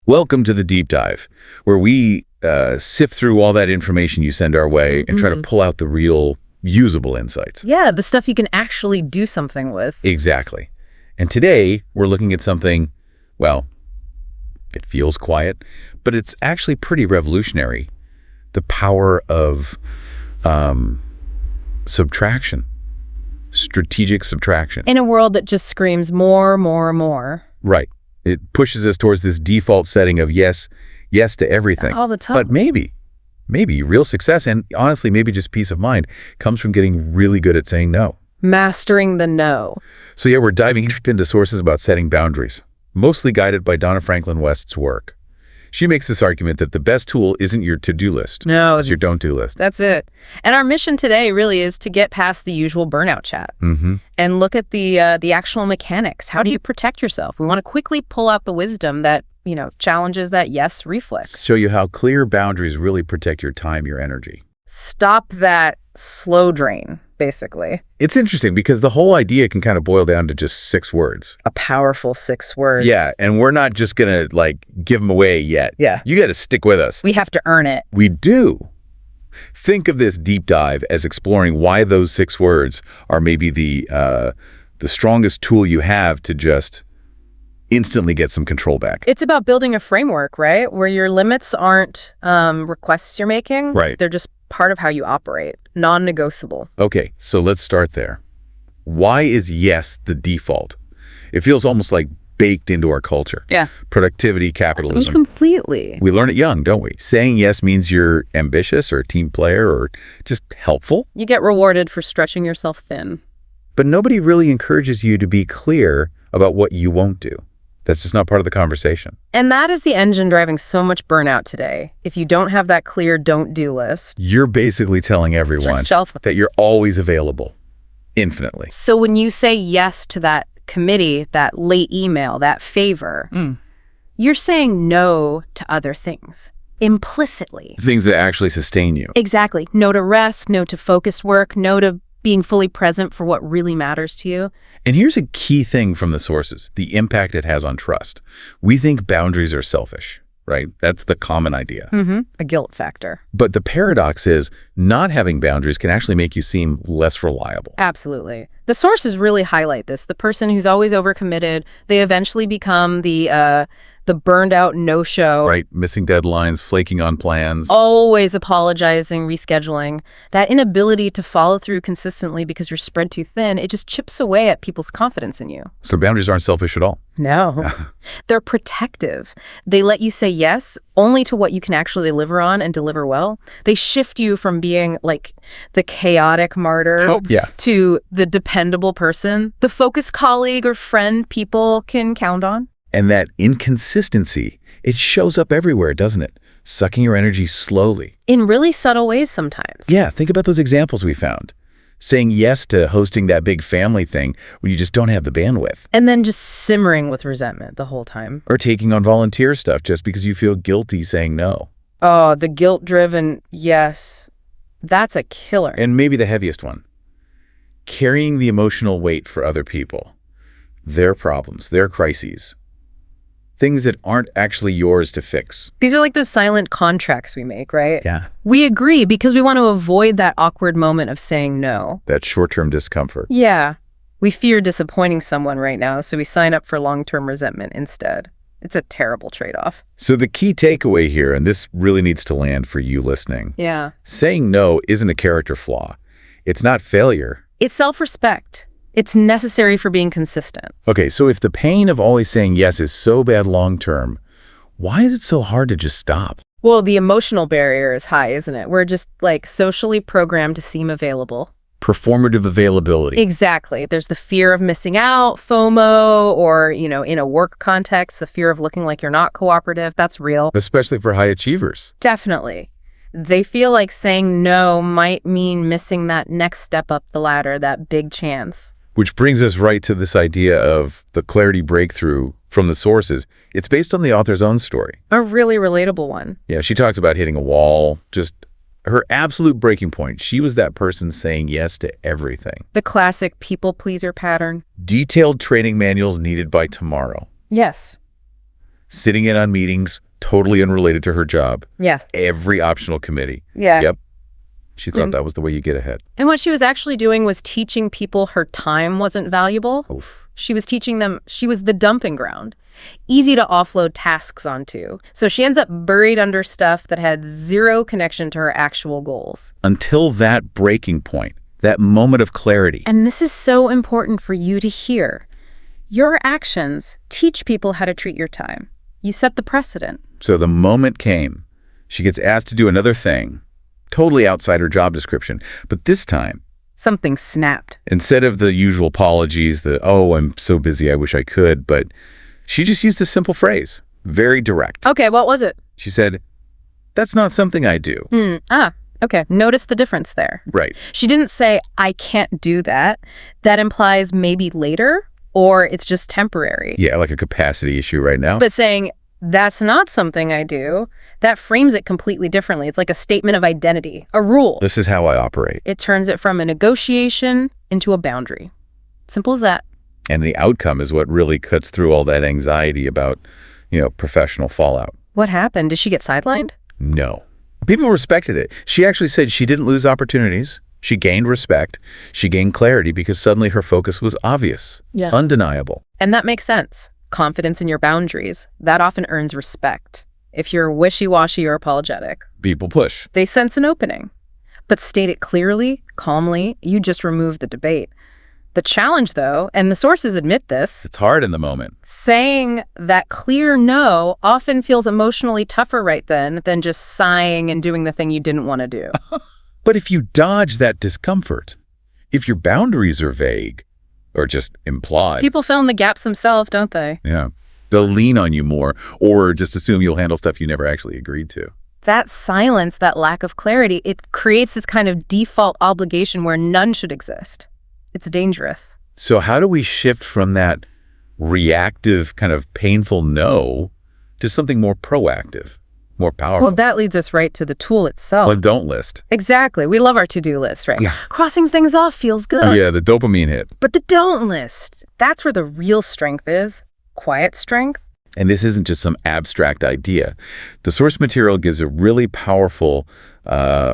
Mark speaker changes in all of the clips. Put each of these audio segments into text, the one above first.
Speaker 1: Welcome to the Deep Dive, where we sift through all that information you send our way and try to pull out the real usable insights.
Speaker 2: Yeah, the stuff you can actually do something with.
Speaker 1: Exactly. And today, we're looking at something, well, it feels quiet, but it's actually pretty revolutionary. The power of subtraction, strategic subtraction.
Speaker 2: In a world that just screams more, more, more.
Speaker 1: Right. It pushes us towards this default setting of yes to everything.
Speaker 2: All the time.
Speaker 1: But maybe real success, and honestly, maybe just peace of mind, comes from getting really good at saying no.
Speaker 2: Mastering the no.
Speaker 1: So yeah, we're diving deep into sources about setting boundaries, mostly guided by Donna Franklin West's work. She makes this argument that the best tool isn't your to-do list.
Speaker 2: No.
Speaker 1: It's your don't-do list.
Speaker 2: That's it. And our mission today really is to get past the usual burnout chat and look at the actual mechanics. How do you protect yourself? We want to quickly pull out the wisdom that, challenges that yes reflex.
Speaker 1: Show you how clear boundaries really protect your time, your energy.
Speaker 2: Stop that slow drain, basically.
Speaker 1: It's interesting because the whole idea can kind of boil down to just 6 words.
Speaker 2: A powerful 6 words.
Speaker 1: Yeah, and we're not just going to, give them away yet.
Speaker 2: Yeah.
Speaker 1: You got to stick with us.
Speaker 2: We have to earn it.
Speaker 1: We do. Think of this deep dive as exploring why those 6 words are maybe the strongest tool you have to just instantly get some control back.
Speaker 2: It's about building a framework, right? Where your limits aren't requests you're making.
Speaker 1: Right.
Speaker 2: They're just part of how you operate. Non-negotiable.
Speaker 1: Okay, so let's start there. Why is yes the default? It feels almost like baked into our culture.
Speaker 2: Yeah.
Speaker 1: Productivity, capitalism.
Speaker 2: Completely.
Speaker 1: We learn it young, don't we? Saying yes means you're ambitious or a team player or just helpful.
Speaker 2: You get rewarded for stretching yourself thin.
Speaker 1: But nobody really encourages you to be clear about what you won't do. That's just not part of the conversation.
Speaker 2: And that is the engine driving so much burnout today. If you don't have that clear don't-do list,
Speaker 1: You're basically telling everyone
Speaker 2: Just shelf it.
Speaker 1: that you're always available, infinitely.
Speaker 2: so when you say yes to that committee, that late email, that favor, you're saying no to other things implicitly.
Speaker 1: Things that actually sustain you.
Speaker 2: Exactly. No to rest, no to focused work, no to being fully present for what really matters to you.
Speaker 1: And here's a key thing from the sources, the impact it has on trust. We think boundaries are selfish, right? That's the common idea.
Speaker 2: A guilt factor.
Speaker 1: But the paradox is not having boundaries can actually make you seem less reliable.
Speaker 2: Absolutely. The sources really highlight this. The person who's always overcommitted, they eventually become the burned out no-show.
Speaker 1: Right? Missing deadlines, flaking on plans.
Speaker 2: Always apologizing, rescheduling. That inability to follow through consistently because you're spread too thin, it just chips away at people's confidence in you.
Speaker 1: So boundaries aren't selfish at all.
Speaker 2: No. They're protective. They let you say yes only to what you can actually deliver on and deliver well. They shift you from being like the chaotic martyr to the dependable person, the focused colleague or friend people can count on.
Speaker 1: And that inconsistency, it shows up everywhere, doesn't it? Sucking your energy slowly.
Speaker 2: In really subtle ways sometimes.
Speaker 1: Yeah, think about those examples we found. Saying yes to hosting that big family thing when you just don't have the bandwidth.
Speaker 2: And then just simmering with resentment the whole time.
Speaker 1: Or taking on volunteer stuff just because you feel guilty saying no.
Speaker 2: Oh, the guilt-driven yes. That's a killer.
Speaker 1: And maybe the heaviest one. Carrying the emotional weight for other people. Their problems, their crises. Things that aren't actually yours to fix.
Speaker 2: These are like the silent contracts we make, right?
Speaker 1: Yeah.
Speaker 2: We agree because we want to avoid that awkward moment of saying no.
Speaker 1: That short-term discomfort.
Speaker 2: Yeah. We fear disappointing someone right now, so we sign up for long-term resentment instead. It's a terrible trade-off.
Speaker 1: So the key takeaway here, and this really needs to land for you listening.
Speaker 2: Yeah.
Speaker 1: Saying no isn't a character flaw. It's not failure.
Speaker 2: It's self-respect. It's necessary for being consistent.
Speaker 1: Okay, so if the pain of always saying yes is so bad long-term, why is it so hard to just stop?
Speaker 2: Well, the emotional barrier is high, isn't it? We're just socially programmed to seem available.
Speaker 1: Performative availability.
Speaker 2: Exactly. There's the fear of missing out, FOMO, or, in a work context, the fear of looking like you're not cooperative. That's real.
Speaker 1: Especially for high achievers.
Speaker 2: Definitely. They feel like saying no might mean missing that next step up the ladder, that big chance.
Speaker 1: Which brings us right to this idea of the clarity breakthrough from the sources. It's based on the author's own story.
Speaker 2: A really relatable one.
Speaker 1: Yeah, she talks about hitting a wall, just her absolute breaking point. She was that person saying yes to everything.
Speaker 2: The classic people pleaser pattern.
Speaker 1: Detailed training manuals needed by tomorrow.
Speaker 2: Yes.
Speaker 1: sitting in on meetings totally unrelated to her job.
Speaker 2: Yes.
Speaker 1: Every optional committee.
Speaker 2: Yeah.
Speaker 1: Yep. She thought that was the way you get ahead.
Speaker 2: And what she was actually doing was teaching people her time wasn't valuable.
Speaker 1: Oof.
Speaker 2: She was teaching them she was the dumping ground, easy to offload tasks onto. So she ends up buried under stuff that had zero connection to her actual goals.
Speaker 1: Until that breaking point, that moment of clarity.
Speaker 2: And this is so important for you to hear. Your actions teach people how to treat your time. You set the precedent.
Speaker 1: So the moment came. She gets asked to do another thing, totally outside her job description. But this time,
Speaker 2: Something snapped.
Speaker 1: instead of the usual apologies, oh, I'm so busy, I wish I could, but she just used a simple phrase, very direct.
Speaker 2: Okay, what was it?
Speaker 1: She said, that's not something I do.
Speaker 2: Okay. Notice the difference there.
Speaker 1: Right.
Speaker 2: She didn't say, I can't do that. That implies maybe later, or it's just temporary.
Speaker 1: Yeah, like a capacity issue right now.
Speaker 2: But saying, that's not something I do, that frames it completely differently. It's like a statement of identity, a rule.
Speaker 1: This is how I operate.
Speaker 2: It turns it from a negotiation into a boundary. Simple as that.
Speaker 1: And the outcome is what really cuts through all that anxiety about, professional fallout.
Speaker 2: What happened? Did she get sidelined?
Speaker 1: No. People respected it. She actually said she didn't lose opportunities. She gained respect. She gained clarity because suddenly her focus was obvious, undeniable.
Speaker 2: And that makes sense. Confidence in your boundaries, that often earns respect. If you're wishy-washy or apologetic,
Speaker 1: People push.
Speaker 2: they sense an opening. But state it clearly, calmly, you just remove the debate. The challenge, though, and the sources admit this,
Speaker 1: It's hard in the moment.
Speaker 2: saying that clear no often feels emotionally tougher right then than just sighing and doing the thing you didn't want to do.
Speaker 1: But if you dodge that discomfort, if your boundaries are vague or just implied,
Speaker 2: People fill in the gaps themselves, don't they?
Speaker 1: yeah, they'll lean on you more or just assume you'll handle stuff you never actually agreed to.
Speaker 2: That silence, that lack of clarity, it creates this kind of default obligation where none should exist. It's dangerous.
Speaker 1: So how do we shift from that reactive kind of painful no to something more proactive, more powerful?
Speaker 2: Well, that leads us right to the tool itself.
Speaker 1: Like don't list.
Speaker 2: Exactly. We love our to-do list, right?
Speaker 1: Yeah.
Speaker 2: Crossing things off feels good.
Speaker 1: Yeah, the dopamine hit.
Speaker 2: But the don't list, that's where the real strength is. Quiet strength.
Speaker 1: And this isn't just some abstract idea. The source material gives a really powerful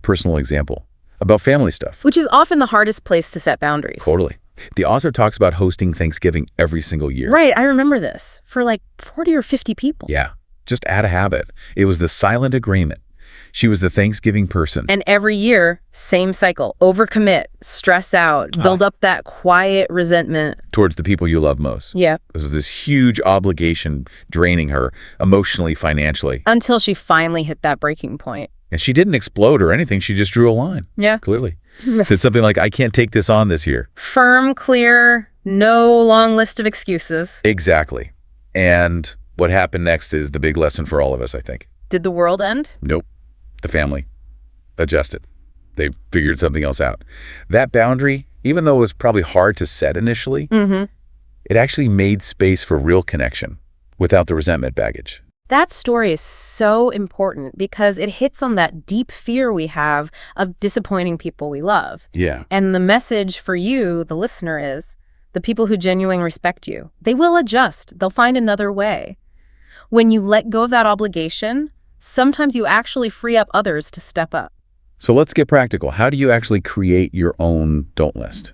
Speaker 1: personal example about family stuff.
Speaker 2: Which is often the hardest place to set boundaries.
Speaker 1: Totally. The author talks about hosting Thanksgiving every single year.
Speaker 2: Right, I remember this. For like 40 or 50 people.
Speaker 1: Yeah, just add a habit. It was the silent agreement. She was the Thanksgiving person.
Speaker 2: And every year, same cycle. Overcommit, stress out, build up that quiet resentment.
Speaker 1: Towards the people you love most.
Speaker 2: Yeah.
Speaker 1: This is this huge obligation draining her emotionally, financially.
Speaker 2: Until she finally hit that breaking point.
Speaker 1: And she didn't explode or anything. She just drew a line.
Speaker 2: Yeah.
Speaker 1: Clearly. Said something like, I can't take this on this year.
Speaker 2: Firm, clear, no long list of excuses.
Speaker 1: Exactly. And what happened next is the big lesson for all of us, I think.
Speaker 2: Did the world end?
Speaker 1: Nope. The family adjusted. They figured something else out. That boundary, even though it was probably hard to set initially, it actually made space for real connection without the resentment baggage.
Speaker 2: That story is so important because it hits on that deep fear we have of disappointing people we love.
Speaker 1: Yeah.
Speaker 2: And the message for you, the listener, is the people who genuinely respect you, they will adjust. They'll find another way. When you let go of that obligation, sometimes you actually free up others to step up.
Speaker 1: So let's get practical. How do you actually create your own don't list?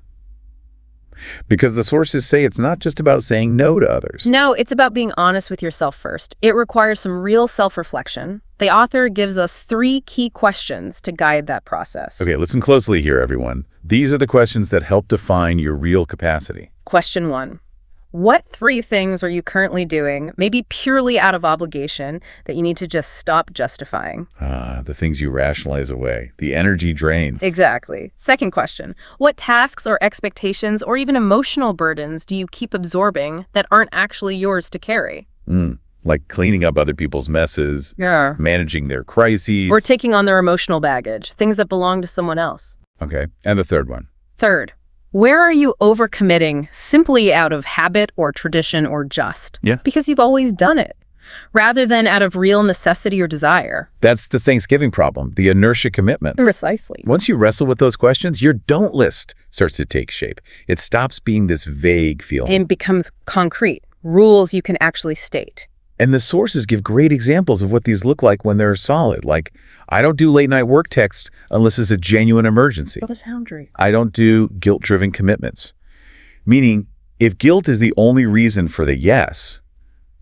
Speaker 1: Because the sources say it's not just about saying no to others.
Speaker 2: No, it's about being honest with yourself first. It requires some real self-reflection. The author gives us 3 key questions to guide that process.
Speaker 1: Okay, listen closely here, everyone. These are the questions that help define your real capacity.
Speaker 2: Question 1. What 3 things are you currently doing, maybe purely out of obligation, that you need to just stop justifying?
Speaker 1: The things you rationalize away, the energy drain.
Speaker 2: Exactly. Second question. What tasks or expectations or even emotional burdens do you keep absorbing that aren't actually yours to carry?
Speaker 1: Like cleaning up other people's messes,
Speaker 2: Yeah.
Speaker 1: managing their crises.
Speaker 2: Or taking on their emotional baggage, things that belong to someone else.
Speaker 1: Okay, and the third one.
Speaker 2: Third, where are you overcommitting simply out of habit or tradition or just?
Speaker 1: Yeah.
Speaker 2: Because you've always done it, rather than out of real necessity or desire.
Speaker 1: That's the Thanksgiving problem, the inertia commitment.
Speaker 2: Precisely.
Speaker 1: Once you wrestle with those questions, your don't list starts to take shape. It stops being this vague feeling.
Speaker 2: It becomes concrete, rules you can actually state.
Speaker 1: And the sources give great examples of what these look like when they're solid. Like, I don't do late night work text unless it's a genuine emergency.
Speaker 2: What a boundary.
Speaker 1: I don't do guilt-driven commitments. Meaning, if guilt is the only reason for the yes,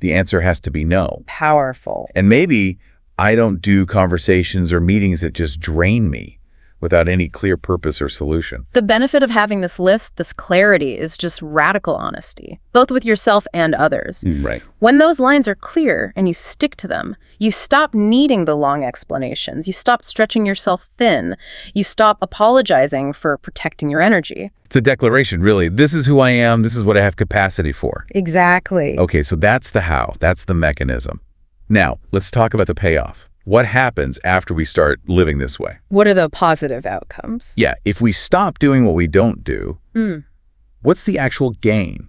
Speaker 1: the answer has to be no.
Speaker 2: Powerful.
Speaker 1: And maybe I don't do conversations or meetings that just drain me without any clear purpose or solution.
Speaker 2: The benefit of having this list, this clarity, is just radical honesty, both with yourself and others.
Speaker 1: Right.
Speaker 2: When those lines are clear and you stick to them, you stop needing the long explanations. You stop stretching yourself thin. You stop apologizing for protecting your energy.
Speaker 1: It's a declaration, really. This is who I am. This is what I have capacity for.
Speaker 2: Exactly.
Speaker 1: Okay, so that's the how. That's the mechanism. Now, let's talk about the payoff. What happens after we start living this way?
Speaker 2: What are the positive outcomes?
Speaker 1: Yeah, if we stop doing what we don't do, what's the actual gain?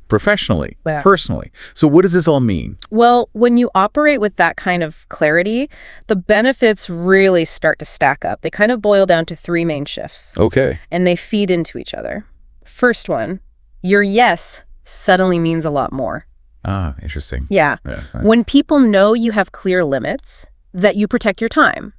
Speaker 1: Professionally,
Speaker 2: Yeah.
Speaker 1: personally. So what does this all mean?
Speaker 2: Well, when you operate with that kind of clarity, the benefits really start to stack up. They kind of boil down to three main shifts,
Speaker 1: Okay.
Speaker 2: and they feed into each other. First one, your yes suddenly means a lot more.
Speaker 1: Ah, interesting.
Speaker 2: Yeah.
Speaker 1: Yeah, right.
Speaker 2: When people know you have clear limits, that you protect your time.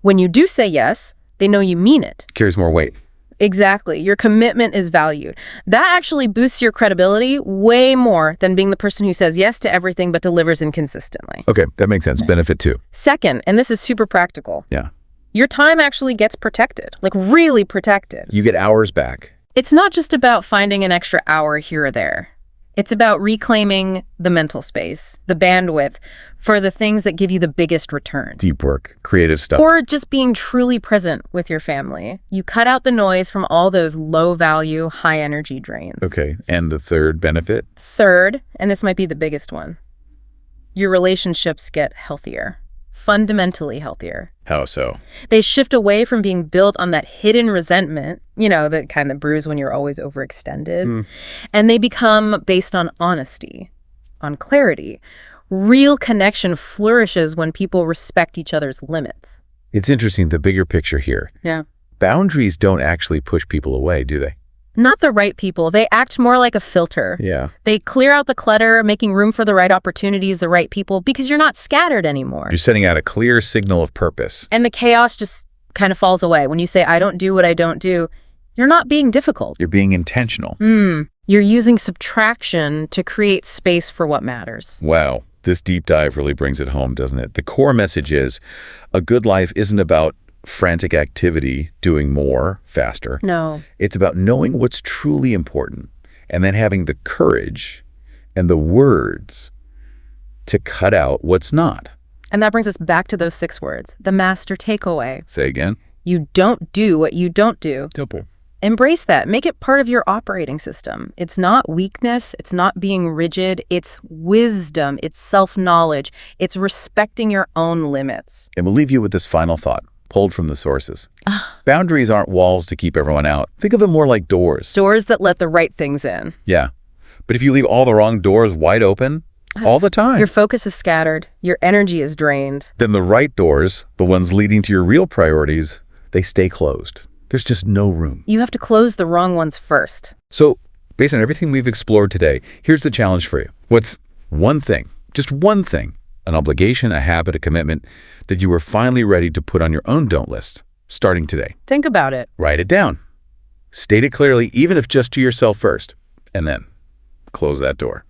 Speaker 2: When you do say yes, they know you mean it.
Speaker 1: Carries more weight.
Speaker 2: Exactly. Your commitment is valued. That actually boosts your credibility way more than being the person who says yes to everything but delivers inconsistently.
Speaker 1: Okay, that makes sense. Benefit two.
Speaker 2: Second, and this is super practical,
Speaker 1: Yeah.
Speaker 2: your time actually gets protected, like really protected.
Speaker 1: You get hours back.
Speaker 2: It's not just about finding an extra hour here or there. It's about reclaiming the mental space, the bandwidth, for the things that give you the biggest return.
Speaker 1: Deep work, creative stuff.
Speaker 2: Or just being truly present with your family. You cut out the noise from all those low-value, high-energy drains.
Speaker 1: Okay, and the third benefit?
Speaker 2: Third, and this might be the biggest one, your relationships get healthier, fundamentally healthier.
Speaker 1: How so?
Speaker 2: They shift away from being built on that hidden resentment, you know, the kind that brews when you're always overextended, and they become based on honesty, on clarity. Real connection flourishes when people respect each other's limits.
Speaker 1: It's interesting, the bigger picture here.
Speaker 2: Yeah.
Speaker 1: Boundaries don't actually push people away, do they?
Speaker 2: Not the right people. They act more like a filter.
Speaker 1: Yeah.
Speaker 2: They clear out the clutter, making room for the right opportunities, the right people, because you're not scattered anymore.
Speaker 1: You're sending out a clear signal of purpose.
Speaker 2: And the chaos just kind of falls away. When you say, I don't do what I don't do, you're not being difficult.
Speaker 1: You're being intentional.
Speaker 2: You're using subtraction to create space for what matters.
Speaker 1: Wow. This deep dive really brings it home, doesn't it? The core message is a good life isn't about frantic activity, doing more, faster.
Speaker 2: No.
Speaker 1: It's about knowing what's truly important and then having the courage and the words to cut out what's not.
Speaker 2: And that brings us back to those 6 words, the master takeaway.
Speaker 1: Say again.
Speaker 2: You don't do what you don't do.
Speaker 1: Simple.
Speaker 2: Embrace that. Make it part of your operating system. It's not weakness. It's not being rigid. It's wisdom. It's self-knowledge. It's respecting your own limits.
Speaker 1: And we'll leave you with this final thought, pulled from the sources. Boundaries aren't walls to keep everyone out. Think of them more like doors.
Speaker 2: Doors that let the right things in.
Speaker 1: Yeah. But if you leave all the wrong doors wide open all the time,
Speaker 2: Your focus is scattered. Your energy is drained.
Speaker 1: then the right doors, the ones leading to your real priorities, they stay closed. There's just no room.
Speaker 2: You have to close the wrong ones first.
Speaker 1: So, based on everything we've explored today, here's the challenge for you. What's one thing, just one thing, an obligation, a habit, a commitment that you were finally ready to put on your own don't list, starting today?
Speaker 2: Think about it.
Speaker 1: Write it down. State it clearly, even if just to yourself first, and then close that door.